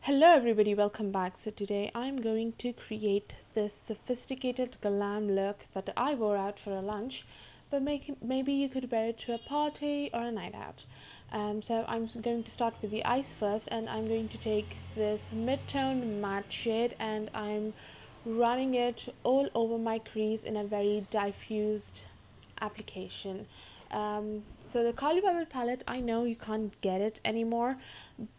Hello everybody, welcome back. So today I'm going to create this sophisticated glam look that I wore out for a lunch, but maybe you could wear it to a party or a night out. So I'm going to start with the eyes first, and I'm going to take this mid-tone matte shade and I'm running it all over my crease in a very diffused application. So the Kali Bubble palette, I know you can't get it anymore,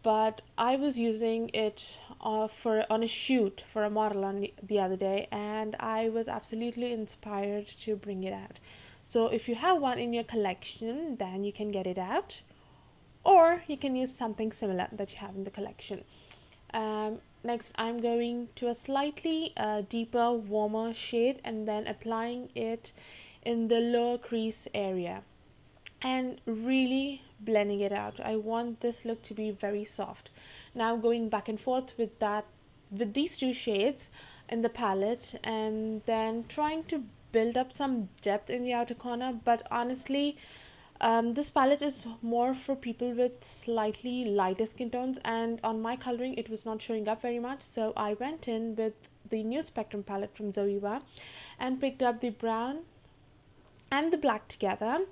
but I was using it for on a shoot for a model on the other day, and I was absolutely inspired to bring it out. So if you have one in your collection, then you can get it out, or you can use something similar that you have in the collection. Next, I'm going to a slightly deeper, warmer shade and then applying it in the lower crease area and really blending it out. I want this look to be very soft. Now going back and forth with these two shades in the palette and then trying to build up some depth in the outer corner, but honestly this palette is more for people with slightly lighter skin tones, and on my coloring it was not showing up very much, so I went in with the Nude Spectrum palette from Zoeva and picked up the brown and the black together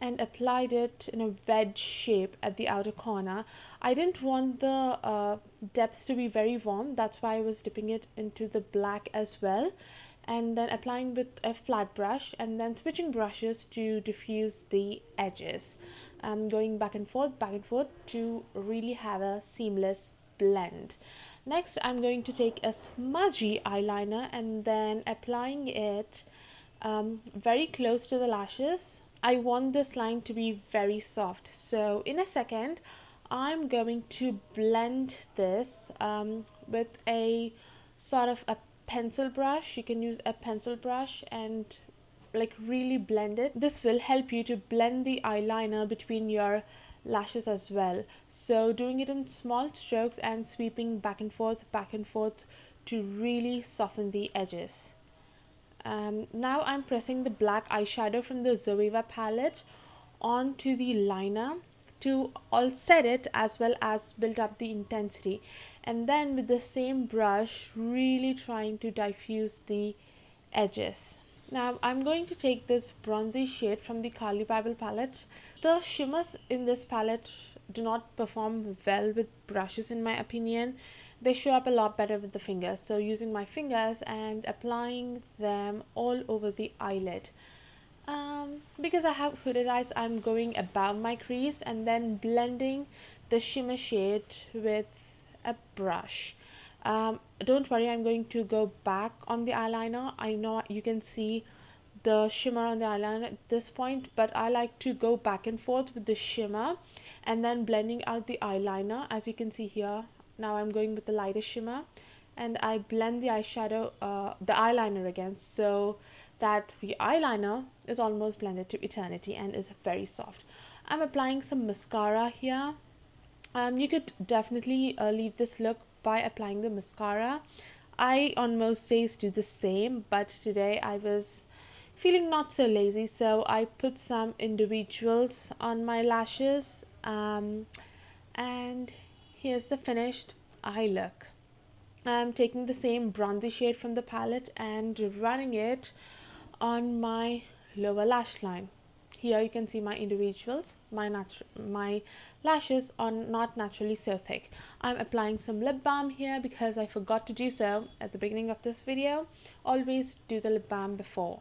and applied it in a wedge shape at the outer corner. I didn't want the depth to be very warm, that's why I was dipping it into the black as well, and then applying with a flat brush and then switching brushes to diffuse the edges. Going back and forth to really have a seamless blend. Next, I'm going to take a smudgy eyeliner and then applying it very close to the lashes. I want this line to be very soft. So in a second, I'm going to blend this with a sort of a pencil brush. You can use a pencil brush and like really blend it. This will help you to blend the eyeliner between your lashes as well. So doing it in small strokes and sweeping back and forth to really soften the edges. Now I'm pressing the black eyeshadow from the Zoeva palette onto the liner to all set it as well as build up the intensity, and then with the same brush really trying to diffuse the edges. Now I'm going to take this bronzy shade from the Kali Bible palette. The shimmers in this palette do not perform well with brushes in my opinion. They show up a lot better with the fingers. So using my fingers and applying them all over the eyelid. Because I have hooded eyes, I'm going above my crease and then blending the shimmer shade with a brush. Don't worry, I'm going to go back on the eyeliner. I know you can see the shimmer on the eyeliner at this point, but I like to go back and forth with the shimmer and then blending out the eyeliner. As you can see here, now I'm going with the lighter shimmer and I blend the the eyeliner again, so that the eyeliner is almost blended to eternity and is very soft. I'm applying some mascara here. You could definitely leave this look by applying the mascara. I on most days do the same, but today I was feeling not so lazy, so I put some individuals on my lashes, and here's the finished eye look. I'm taking the same bronzy shade from the palette and running it on my lower lash line. Here you can see my individuals. My lashes are not naturally so thick. I'm applying some lip balm here because I forgot to do so at the beginning of this video. Always do the lip balm before.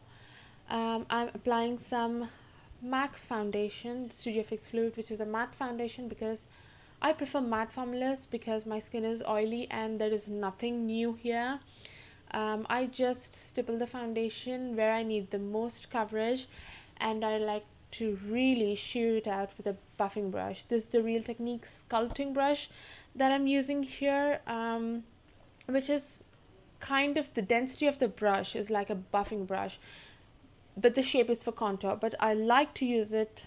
I'm applying some MAC foundation, Studio Fix Fluid, which is a matte foundation because I prefer matte formulas because my skin is oily and there is nothing new here. I just stipple the foundation where I need the most coverage, and I like to really sheer it out with a buffing brush. This is the Real Technique sculpting brush that I'm using here, which is kind of the density of the brush is like a buffing brush, but the shape is for contour. But I like to use it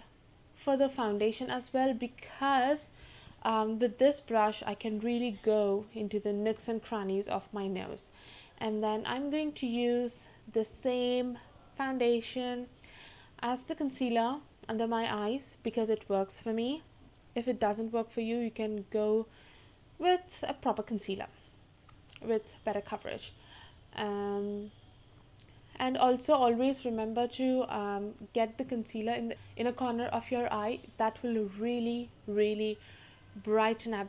for the foundation as well because with this brush I can really go into the nooks and crannies of my nose. And then I'm going to use the same foundation as the concealer under my eyes because it works for me. If it doesn't work for you, you can go with a proper concealer with better coverage. Um, and also always remember to get the concealer in a corner of your eye. That will really brighten up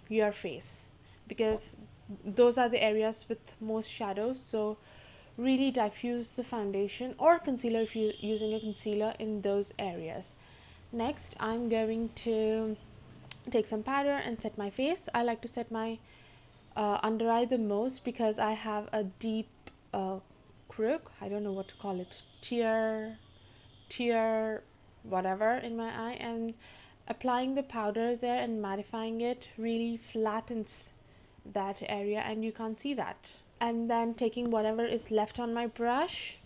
your face, because those are the areas with most shadows. So really diffuse the foundation or concealer if you're using a concealer in those areas. Next, I'm going to take some powder and set my face. I like to set my under eye the most because I have a deep crook, I don't know what to call it, tear whatever in my eye, and applying the powder there and mattifying it really flattens that area and you can't see that. And then taking whatever is left on my brush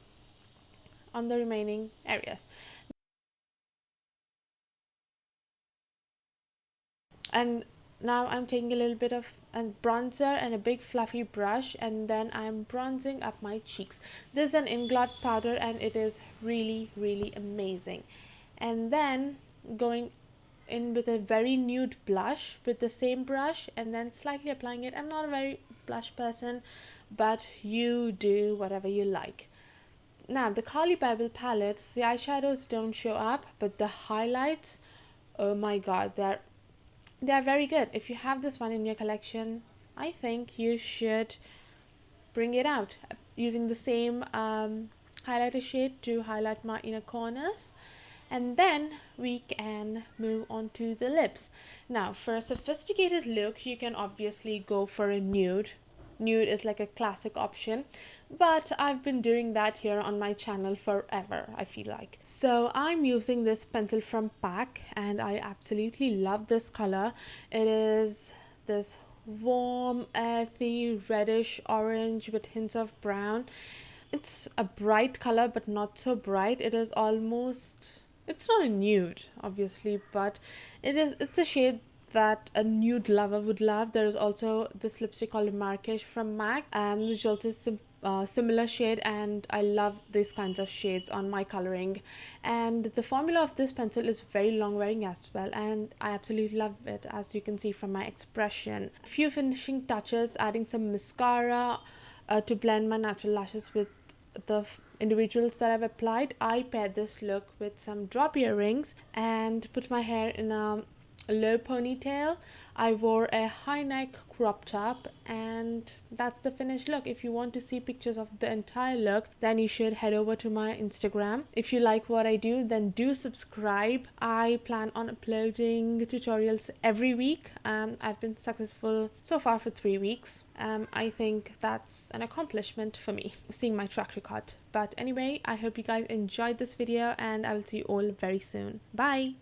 on the remaining areas. And now I'm taking a little bit of a bronzer and a big fluffy brush, and then I'm bronzing up my cheeks. This is an Inglot powder and it is really amazing. And then going in with a very nude blush with the same brush and then slightly applying it. I'm not a very blush person, but you do whatever you like. Now the Kali Bible palette, the eyeshadows don't show up, but the highlights, oh my god, they're very good. If you have this one in your collection, I think you should bring it out using the same highlighter shade to highlight my inner corners. And then we can move on to the lips. Now for a sophisticated look, you can obviously go for a nude. Nude is like a classic option, but I've been doing that here on my channel forever, I feel like. So I'm using this pencil from PAC and I absolutely love this color. It is this warm, earthy, reddish orange with hints of brown. It's a bright color but not so bright. It is almost, it's not a nude obviously, but it's a shade that a nude lover would love. There is also this lipstick called Marrakesh from MAC, which also is similar shade, and I love these kinds of shades on my coloring. And the formula of this pencil is very long wearing as well, and I absolutely love it, as you can see from my expression. A few finishing touches, adding some mascara to blend my natural lashes with the individuals that I've applied. I paired this look with some drop earrings and put my hair in a low ponytail. I wore a high neck crop top, and that's the finished look. If you want to see pictures of the entire look, then you should head over to my Instagram. If you like what I do, then do subscribe. I plan on uploading tutorials every week. I've been successful so far for 3 weeks. I think that's an accomplishment for me, seeing my track record. But anyway, I hope you guys enjoyed this video and I will see you all very soon. Bye.